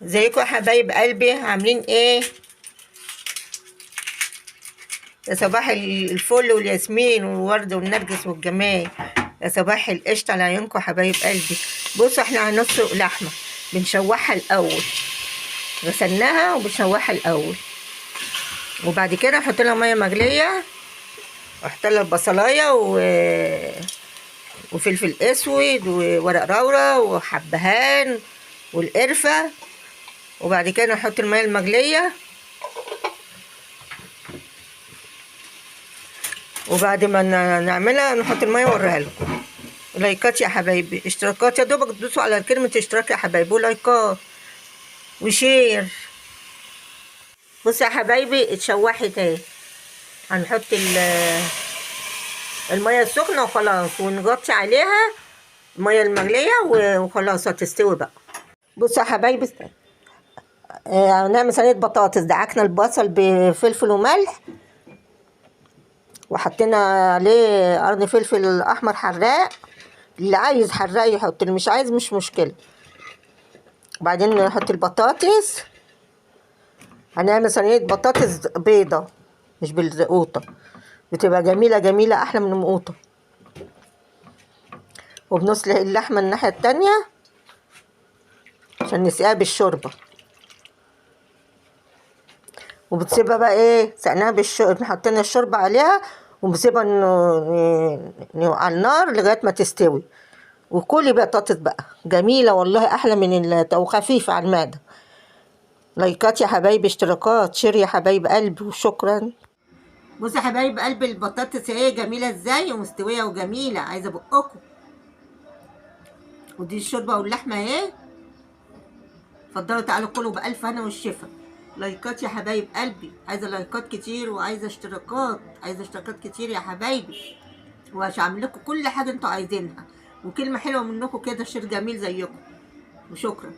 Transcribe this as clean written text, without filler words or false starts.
ازيكم يا حبايب قلبي، عاملين ايه؟ يا صباح الفل والياسمين والورد والنرجس والجمال. يا صباح القشطة على عيونكم حبايب قلبي. بصوا احنا هنسلق لحمة، بنشوحها الاول، غسلناها وبنشوحها الاول، وبعد كده نحط لها ميه مغليه، واحط لها البصلايه وفلفل اسود وورق لورا وحبهان والقرفه، وبعد كده نحط الميه المغليه، وبعد ما نعملها نحط الميه واوريها لكم. لايكات يا حبايبي، اشتراكات، يا دوبك تدوسوا على كلمه اشتراك يا حبايبي، ولايكات وشير. بصوا يا حبايبي اتشوحت اهي، هنحط الميه السخنه وخلاص، ونغطي عليها الميه المغليه وخلاص هتستوي بقى. بصوا يا حبايبي، هنعمل صينيه بطاطس. دعكنا البصل بفلفل وملح، وحطينا عليه قرن فلفل احمر حراق، اللي عايز حراق يحط، اللي مش عايز مش مشكله. وبعدين نحط البطاطس، هنعمل صينيه بطاطس بيضه مش بالقوطه، بتبقى جميله جميله احلى من المقوطه. وبنسلق اللحمه الناحيه التانية عشان نسقيها بالشوربه، وبتسيبها بقى ايه، سقناها بالشوربه، حطينا الشوربه عليها، وبنسيبها على النار لغايه ما تستوي. وكلي بطاطس بقى جميله والله، احلى من وخفيفه على المعده. لايكات يا حبايبي، اشتراكات، شير يا حبايب قلبي، وشكرا. بصوا يا حبايب قلبي البطاطس ايه جميله ازاي ومستويه وجميله، عايزه بقكم. ودي الشوربه واللحمه اهي. اتفضلوا تعالوا كلوا بألف هنا والشفا. لايكات يا حبايب قلبي، عايزه لايكات كتير، وعايزه اشتراكات، عايزه اشتراكات كتير يا حبايبي، وهعمل لكم كل حاجه انتوا عايزينها، وكلمه حلوه منكم كده، شير جميل زيكم، وشكرا.